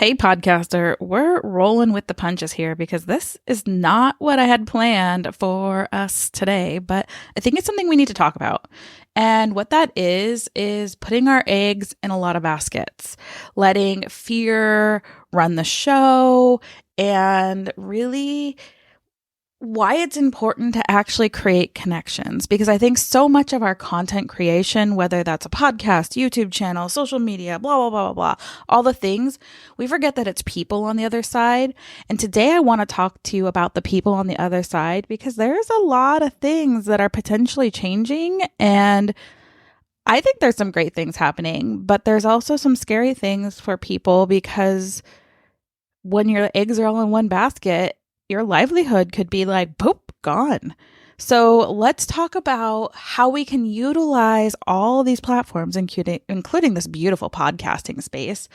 Hey, podcaster, we're rolling with the punches here because this is not what I had planned for us today, but I think it's something we need to talk about. And what that is putting our eggs in a lot of baskets, letting fear run the show, and really why it's important to actually create connections. Because I think so much of our content creation, whether that's a podcast, YouTube channel, social media, blah, blah, blah, blah, blah, all the things, we forget that it's people on the other side. And today I want to talk to you about the people on the other side because there's a lot of things that are potentially changing. And I think there's some great things happening, but there's also some scary things for people because when your eggs are all in one basket, your livelihood could be like, poop, gone. So let's talk about how we can utilize all these platforms, including this beautiful podcasting space,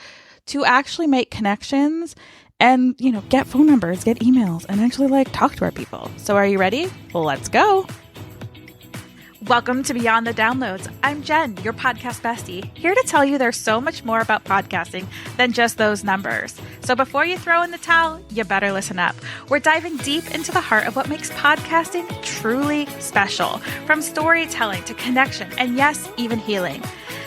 to actually make connections and, get phone numbers, get emails, and actually talk to our people. So are you ready? Let's go. Welcome to Beyond the Downloads. I'm Jen, your podcast bestie, here to tell you there's so much more about podcasting than just those numbers. So before you throw in the towel, you better listen up. We're diving deep into the heart of what makes podcasting truly special, from storytelling to connection, and yes, even healing.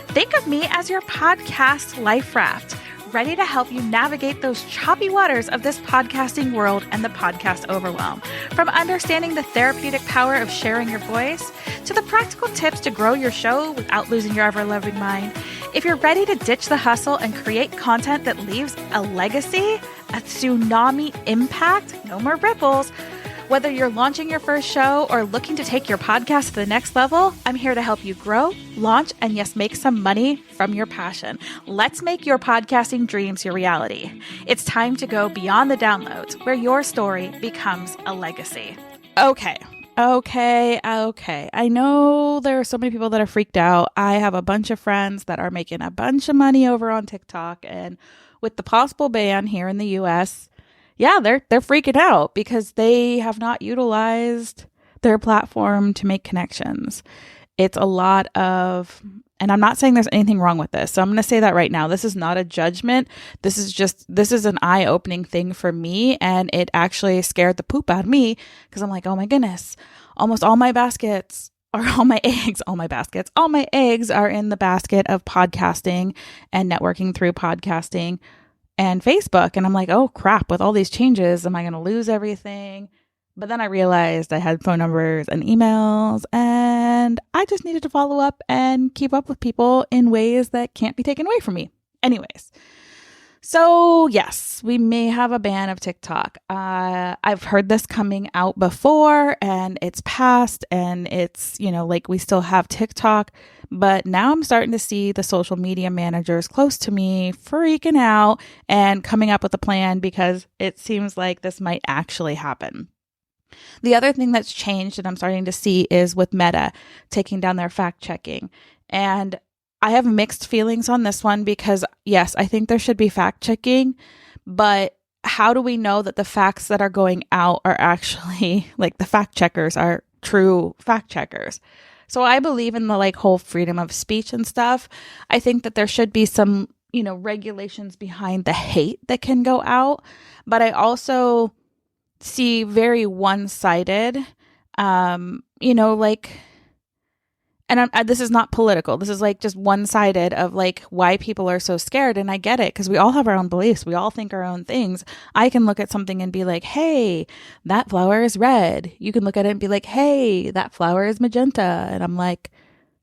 Think of me as your podcast life raft, ready to help you navigate those choppy waters of this podcasting world and the podcast overwhelm. From understanding the therapeutic power of sharing your voice to the practical tips to grow your show without losing your ever-loving mind. If you're ready to ditch the hustle and create content that leaves a legacy, a tsunami impact, no more ripples. Whether you're launching your first show or looking to take your podcast to the next level, I'm here to help you grow, launch, and yes, make some money from your passion. Let's make your podcasting dreams your reality. It's time to go beyond the downloads, where your story becomes a legacy. Okay. I know there are so many people that are freaked out. I have a bunch of friends that are making a bunch of money over on TikTok, and with the possible ban here in the US, yeah, they're freaking out because they have not utilized their platform to make connections. It's a lot of, and I'm not saying there's anything wrong with this. So I'm going to say that right now. This is not a judgment. This is an eye-opening thing for me. And it actually scared the poop out of me because I'm like, oh my goodness, almost all my baskets or all my eggs are in the basket of podcasting and networking through podcasting and Facebook. And I'm like, oh crap, with all these changes, am I going to lose everything? But then I realized I had phone numbers and emails, and I just needed to follow up and keep up with people in ways that can't be taken away from me. Anyways, so yes, we may have a ban of TikTok. I've heard this coming out before and it's passed and it's, we still have TikTok, but now I'm starting to see the social media managers close to me freaking out and coming up with a plan because it seems like this might actually happen. The other thing that's changed that I'm starting to see is with Meta taking down their fact checking. And I have mixed feelings on this one because yes, I think there should be fact checking, but how do we know that the facts that are going out are actually the fact checkers are true fact checkers? So I believe in the whole freedom of speech and stuff. I think that there should be some, regulations behind the hate that can go out, but I also see very one-sided, and this is not political. This is just one-sided of why people are so scared. And I get it because we all have our own beliefs. We all think our own things. I can look at something and be like, hey, that flower is red. You can look at it and be like, hey, that flower is magenta. And I'm like,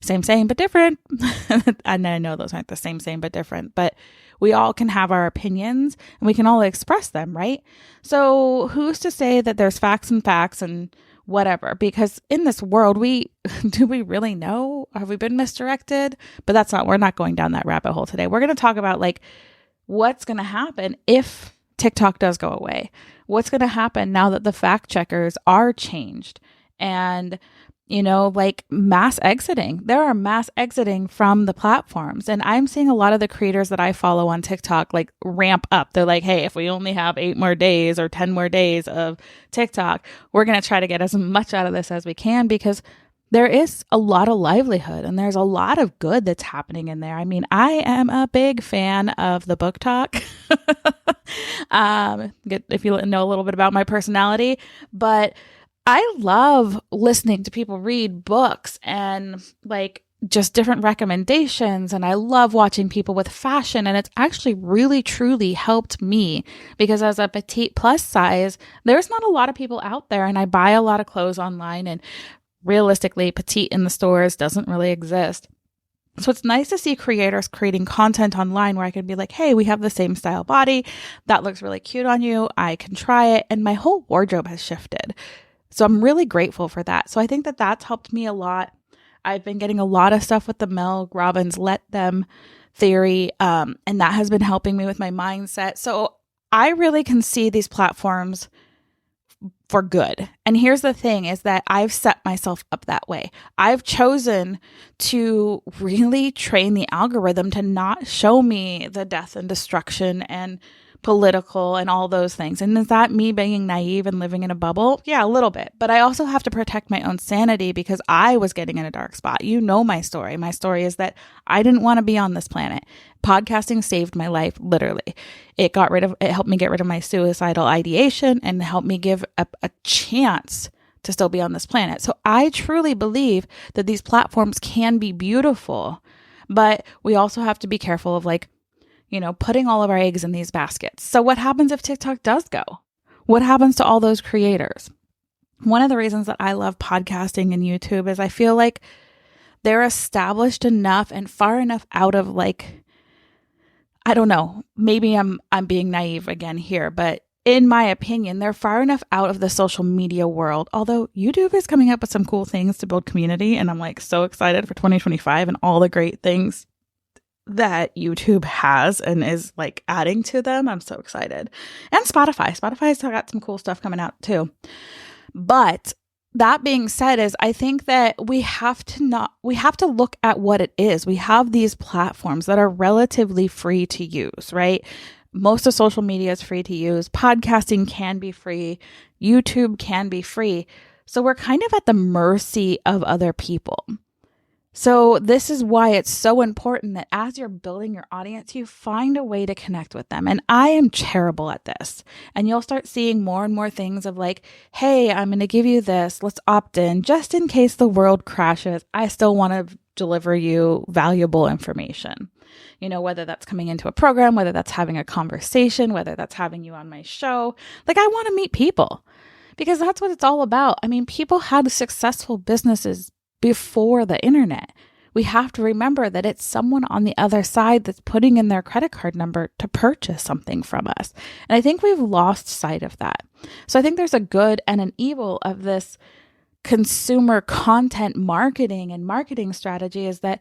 same, but different. And I know those aren't the same, but different. But we all can have our opinions and we can all express them, right? So who's to say that there's facts and whatever? Because in this world, do we really know? Have we been misdirected? But we're not going down that rabbit hole today. We're going to talk about what's going to happen if TikTok does go away. What's going to happen now that the fact checkers are changed? And mass exiting. There are mass exiting from the platforms. And I'm seeing a lot of the creators that I follow on TikTok ramp up. They're like, hey, if we only have 8 more days or 10 more days of TikTok, we're going to try to get as much out of this as we can because there is a lot of livelihood and there's a lot of good that's happening in there. I mean, I am a big fan of the book talk. If you know a little bit about my personality, but I love listening to people read books and like just different recommendations. And I love watching people with fashion. And it's actually really, truly helped me because as a petite plus size, there's not a lot of people out there. And I buy a lot of clothes online, and realistically, petite in the stores doesn't really exist. So it's nice to see creators creating content online where I can be like, hey, we have the same style body. That looks really cute on you. I can try it. And my whole wardrobe has shifted. So I'm really grateful for that. So I think that that's helped me a lot. I've been getting a lot of stuff with the Mel Robbins let them theory, and that has been helping me with my mindset. So I really can see these platforms for good. And here's the thing is that I've set myself up that way. I've chosen to really train the algorithm to not show me the death and destruction and political and all those things. And is that me being naive and living in a bubble? Yeah, a little bit. But I also have to protect my own sanity because I was getting in a dark spot. You know my story. My story is that I didn't want to be on this planet. Podcasting saved my life, literally. It helped me get rid of my suicidal ideation and helped me give a chance to still be on this planet. So I truly believe that these platforms can be beautiful, but we also have to be careful of putting all of our eggs in these baskets. So what happens if TikTok does go? What happens to all those creators? One of the reasons that I love podcasting and YouTube is I feel like they're established enough and far enough out of I don't know, maybe I'm being naive again here, but in my opinion, they're far enough out of the social media world. Although YouTube is coming up with some cool things to build community, and I'm so excited for 2025 and all the great things that YouTube has and is adding to them. I'm so excited. And Spotify's got some cool stuff coming out too. But that being said I think that we have to look at what it is. We have these platforms that are relatively free to use, right? Most of social media is free to use. Podcasting can be free. YouTube can be free. So we're kind of at the mercy of other people. So this is why it's so important that as you're building your audience, you find a way to connect with them. And I am terrible at this. And you'll start seeing more and more things of hey, I'm going to give you this. Let's opt in just in case the world crashes. I still want to deliver you valuable information. Whether that's coming into a program, whether that's having a conversation, whether that's having you on my show. I want to meet people because that's what it's all about. I mean, people had successful businesses before the internet. We have to remember that it's someone on the other side that's putting in their credit card number to purchase something from us. And I think we've lost sight of that. So I think there's a good and an evil of this consumer content marketing and marketing strategy is that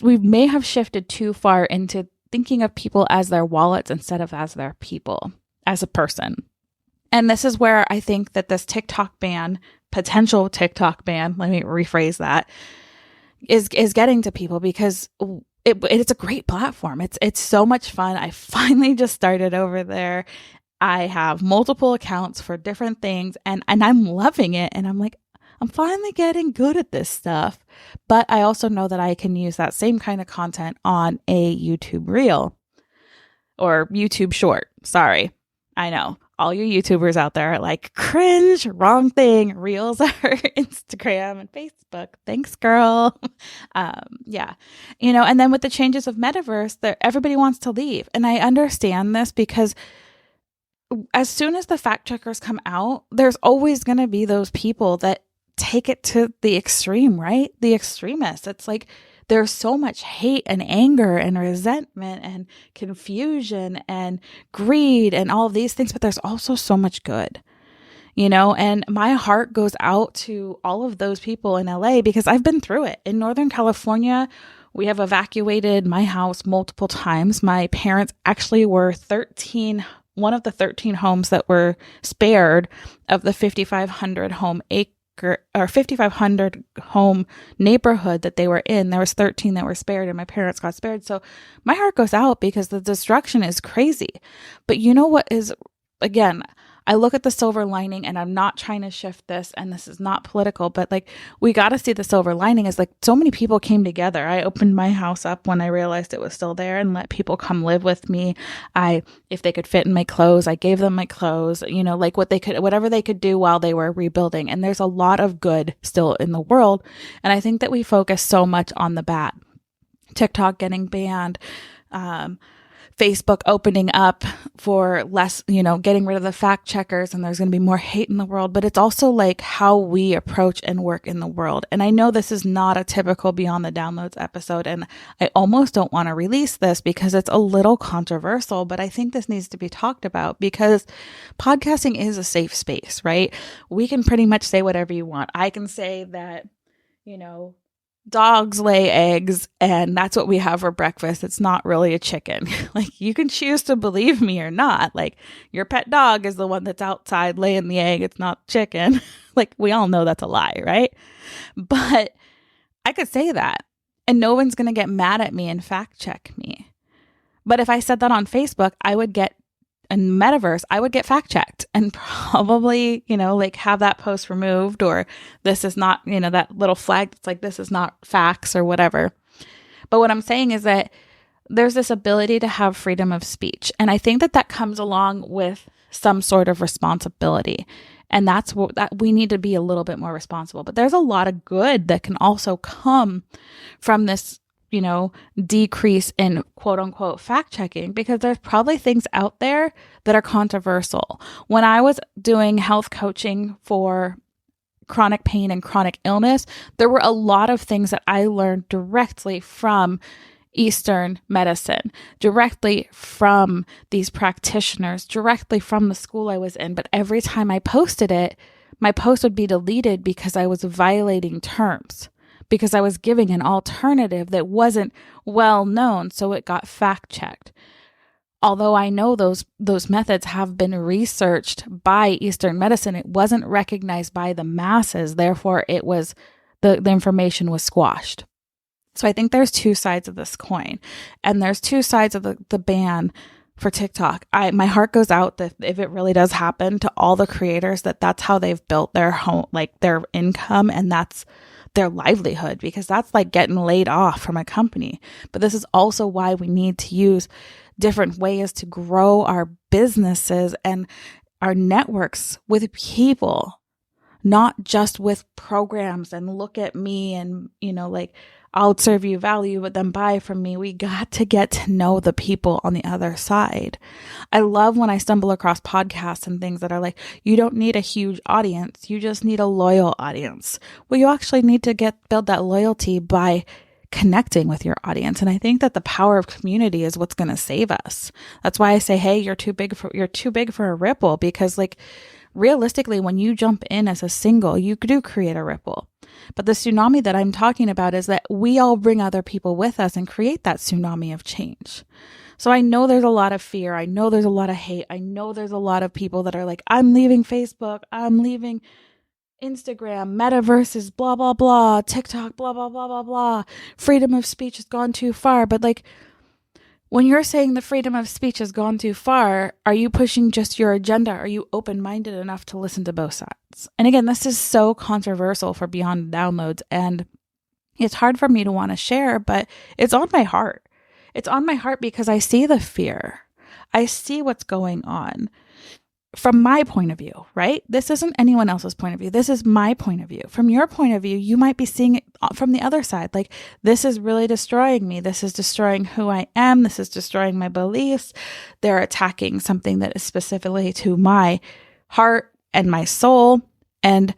we may have shifted too far into thinking of people as their wallets instead of as their people, as a person. And this is where I think that this potential TikTok ban, let me rephrase that, is getting to people because it's a great platform. It's so much fun. I finally just started over there. I have multiple accounts for different things and I'm loving it. And I'm finally getting good at this stuff. But I also know that I can use that same kind of content on a YouTube Reel or YouTube Short. Sorry, I know. All you YouTubers out there are cringe, wrong thing. Reels are Instagram and Facebook. Thanks, girl. Yeah. And then with the changes of metaverse, everybody wants to leave. And I understand this because as soon as the fact checkers come out, there's always going to be those people that take it to the extreme, right? The extremists. It's there's so much hate and anger and resentment and confusion and greed and all of these things, but there's also so much good, and my heart goes out to all of those people in LA because I've been through it. In Northern California, we have evacuated my house multiple times. My parents actually were one of the 13 homes that were spared of the 5,500 home neighborhood that they were in. There was 13 that were spared and my parents got spared. So my heart goes out because the destruction is crazy. But you know what is, again, I look at the silver lining, and I'm not trying to shift this, and this is not political, but like, we got to see the silver lining is like so many people came together. I opened my house up when I realized it was still there and let people come live with me. If they could fit in my clothes, I gave them my clothes, like whatever they could do while they were rebuilding. And there's a lot of good still in the world. And I think that we focus so much on the bad. TikTok getting banned, Facebook opening up for less, getting rid of the fact checkers, and there's going to be more hate in the world, but it's also like how we approach and work in the world. And I know this is not a typical Beyond the Downloads episode, and I almost don't want to release this because it's a little controversial, but I think this needs to be talked about because podcasting is a safe space, right? We can pretty much say whatever you want. I can say that, dogs lay eggs and that's what we have for breakfast. It's not really a chicken. Like, you can choose to believe me or not. Like, your pet dog is the one that's outside laying the egg. It's not chicken. Like, we all know that's a lie, right? But I could say that and no one's going to get mad at me and fact check me. But if I said that on Facebook, I would get in Metaverse, I would get fact checked and probably, have that post removed, or this is not, that little flag that's like, this is not facts or whatever. But what I'm saying is that there's this ability to have freedom of speech. And I think that comes along with some sort of responsibility. And that's what that we need to be a little bit more responsible. But there's a lot of good that can also come from this, decrease in quote unquote fact checking, because there's probably things out there that are controversial. When I was doing health coaching for chronic pain and chronic illness, there were a lot of things that I learned directly from Eastern medicine, directly from these practitioners, directly from the school I was in. But every time I posted it, my post would be deleted because I was violating terms, because I was giving an alternative that wasn't well known, so it got fact checked. Although I know those methods have been researched by Eastern medicine, it wasn't recognized by the masses. Therefore, it was the information was squashed. So I think there's two sides of this coin, and there's two sides of the ban for TikTok. My heart goes out that if it really does happen to all the creators, that's how they've built their home, like their income, and that's their livelihood, because that's like getting laid off from a company. But this is also why we need to use different ways to grow our businesses and our networks with people, not just with programs and look at me and, I'll serve you value, but then buy from me. We got to get to know the people on the other side. I love when I stumble across podcasts and things that are like, you don't need a huge audience. You just need a loyal audience. Well, you actually need to build that loyalty by connecting with your audience. And I think that the power of community is what's going to save us. That's why I say, hey, you're too big for a ripple, because realistically, when you jump in as a single, you do create a ripple. But the tsunami that I'm talking about is that we all bring other people with us and create that tsunami of change. So I know there's a lot of fear. I know there's a lot of hate. I know there's a lot of people that are like, I'm leaving Facebook. I'm leaving Instagram. Metaverse is blah, blah, blah. TikTok, blah, blah, blah, blah, blah. Freedom of speech has gone too far. But when you're saying the freedom of speech has gone too far, are you pushing just your agenda? Are you open-minded enough to listen to both sides? And again, this is so controversial for Beyond Downloads, and it's hard for me to want to share, but it's on my heart. It's on my heart because I see the fear. I see what's going on from my point of view, right? This isn't anyone else's point of view. This is my point of view. From your point of view, you might be seeing it from the other side. Like, this is really destroying me. This is destroying who I am. This is destroying my beliefs. They're attacking something that is specifically to my heart and my soul. And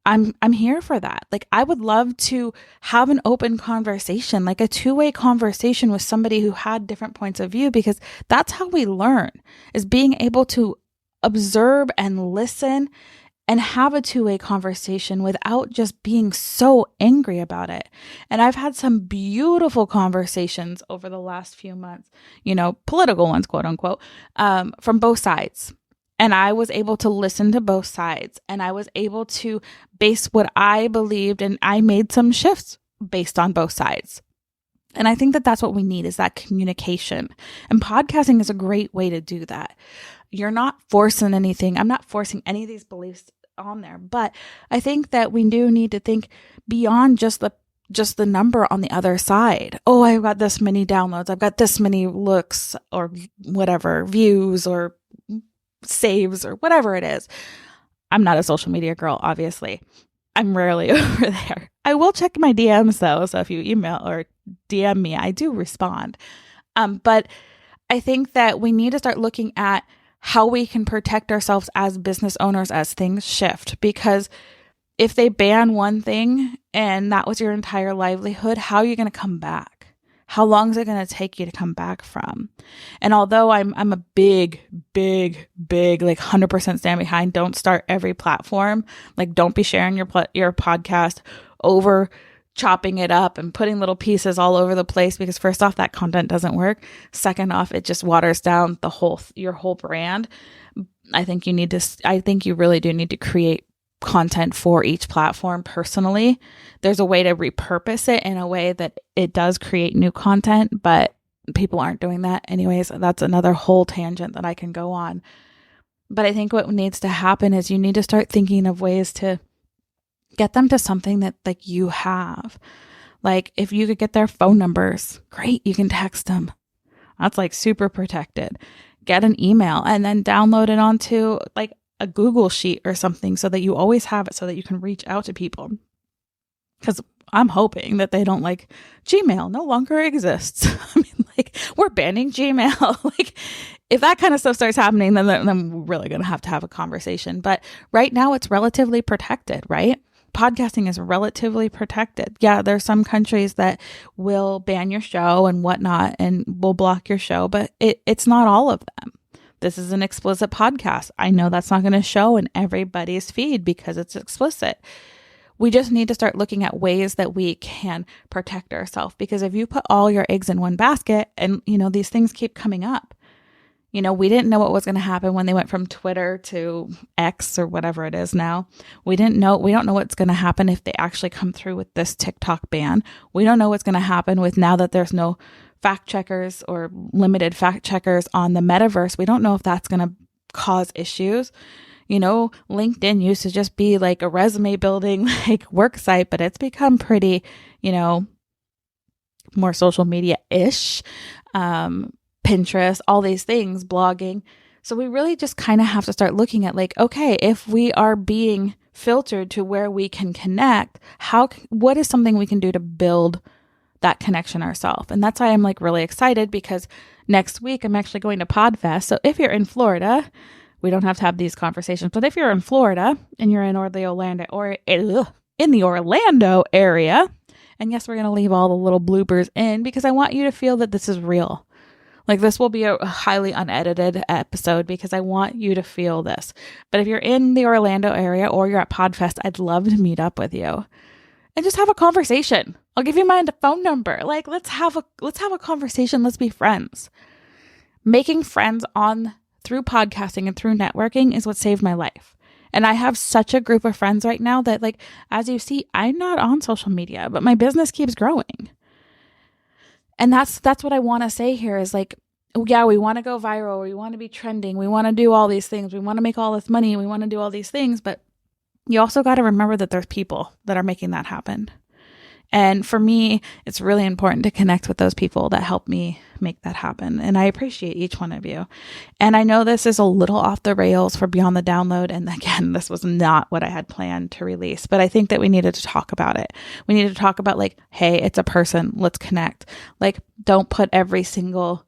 I'm here for that. Like, I would love to have an open conversation, like a two-way conversation with somebody who had different points of view, because that's how we learn, is being able to observe and listen and have a two-way conversation without just being so angry about it. And I've had some beautiful conversations over the last few months, political ones, quote unquote, from both sides. And I was able to listen to both sides, and I was able to base what I believed, and I made some shifts based on both sides. And I think that that's what we need, is that communication. And podcasting is a great way to do that. You're not forcing anything. I'm not forcing any of these beliefs on there, but I think that we do need to think beyond just the number on the other side. Oh, I've got this many downloads. I've got this many looks or whatever, views or saves or whatever it is. I'm not a social media girl, obviously. I'm rarely over there. I will check my DMs though. So if you email or DM me, I do respond. But I think that we need to start looking at how we can protect ourselves as business owners as things shift. Because if they ban one thing and that was your entire livelihood, how are you going to come back? How long is it going to take you to come back from? And although I'm a big, like 100% stand behind, don't start every platform. Like, don't be sharing your podcast over chopping it up and putting little pieces all over the place, because first off, that content doesn't work. Second off, it just waters down your whole brand. I think you really do need to create content for each platform personally. There's a way to repurpose it in a way that it does create new content, but people aren't doing that anyways. That's another whole tangent that I can go on. But I think what needs to happen is you need to start thinking of ways to get them to something that like you have. Like if you could get their phone numbers, great, you can text them. That's like super protected. Get an email and then download it onto like a Google sheet or something so that you always have it so that you can reach out to people. Because I'm hoping that they don't like Gmail no longer exists. I mean, like, we're banning Gmail. Like, if that kind of stuff starts happening, then we're really going to have a conversation. But right now it's relatively protected, right? Podcasting is relatively protected. Yeah, there's some countries that will ban your show and whatnot and will block your show, but it's not all of them. This is an explicit podcast. I know that's not going to show in everybody's feed because it's explicit. We just need to start looking at ways that we can protect ourselves, because if you put all your eggs in one basket and, these things keep coming up, we didn't know what was going to happen when they went from Twitter to X or whatever it is now. We don't know what's going to happen if they actually come through with this TikTok ban. We don't know what's going to happen with now that there's no fact checkers or limited fact checkers on the metaverse. We don't know if that's going to cause issues. LinkedIn used to just be like a resume building, like work site, but it's become pretty, more social media-ish. Pinterest, all these things, blogging. So we really just kind of have to start looking at like, okay, if we are being filtered to where we can connect, what is something we can do to build that connection ourselves? And that's why I'm like really excited, because next week I'm actually going to Podfest. So if you're in Florida, we don't have to have these conversations, but if you're in Florida and you're in the Orlando area, and yes, we're going to leave all the little bloopers in because I want you to feel that this is real. Like, this will be a highly unedited episode because I want you to feel this. But if you're in the Orlando area or you're at Podfest, I'd love to meet up with you and just have a conversation. I'll give you my phone number. Like, let's have a conversation. Let's be friends. Making friends through podcasting and through networking is what saved my life. And I have such a group of friends right now that, like, as you see, I'm not on social media, but my business keeps growing. And that's what I want to say here is like, yeah, we want to go viral. We want to be trending. We want to do all these things. We want to make all this money. We want to do all these things. But you also got to remember that there's people that are making that happen. And for me, it's really important to connect with those people that help me make that happen. And I appreciate each one of you. And I know this is a little off the rails for Beyond the Download. And again, this was not what I had planned to release, but I think that we needed to talk about it. We needed to talk about like, hey, it's a person. Let's connect. Like, don't put every single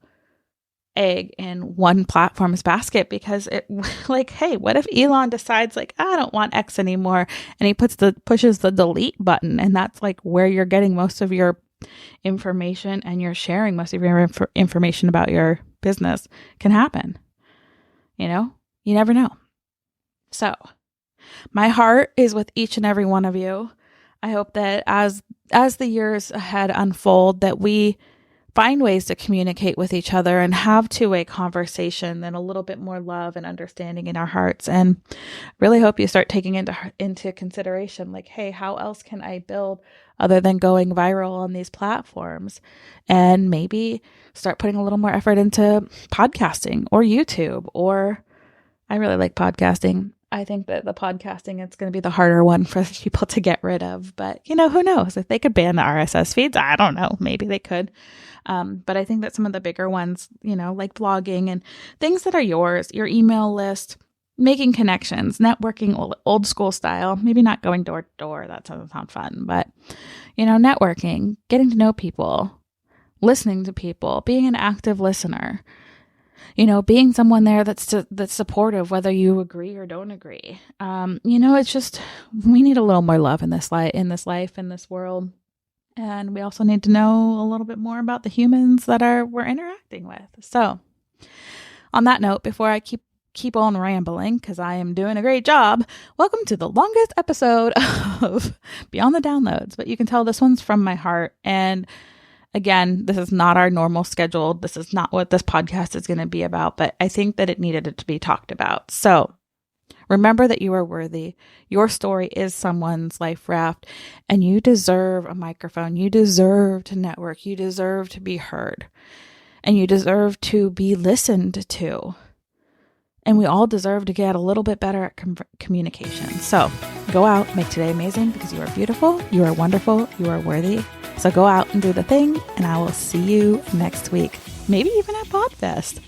egg in one platform's basket, because it like, hey, what if Elon decides like, I don't want X anymore, and he pushes the delete button, and that's like where you're getting most of your information and you're sharing most of your information about your business can happen. You never know. So my heart is with each and every one of you. I hope that as the years ahead unfold, that we find ways to communicate with each other and have two-way conversation and a little bit more love and understanding in our hearts. And really hope you start taking into consideration, like, hey, how else can I build other than going viral on these platforms? And maybe start putting a little more effort into podcasting or YouTube, or I really like podcasting. I think that the podcasting, it's going to be the harder one for people to get rid of. But, who knows? If they could ban the RSS feeds, I don't know. Maybe they could. But I think that some of the bigger ones, like blogging and things that are yours, your email list, making connections, networking old school style, maybe not going door to door. That doesn't sound fun. But, networking, getting to know people, listening to people, being an active listener. Being someone there that's supportive, whether you agree or don't agree. It's just, we need a little more love in this life, in this world. And we also need to know a little bit more about the humans that we're interacting with. So on that note, before I keep on rambling, because I am doing a great job, welcome to the longest episode of Beyond the Downloads. But you can tell this one's from my heart. And again, this is not our normal schedule. This is not what this podcast is going to be about, but I think that it needed to be talked about. So remember that you are worthy. Your story is someone's life raft, and you deserve a microphone. You deserve to network. You deserve to be heard, and you deserve to be listened to. And we all deserve to get a little bit better at communication. So go out, make today amazing, because you are beautiful, you are wonderful, you are worthy. So go out and do the thing, and I will see you next week. Maybe even at PodFest.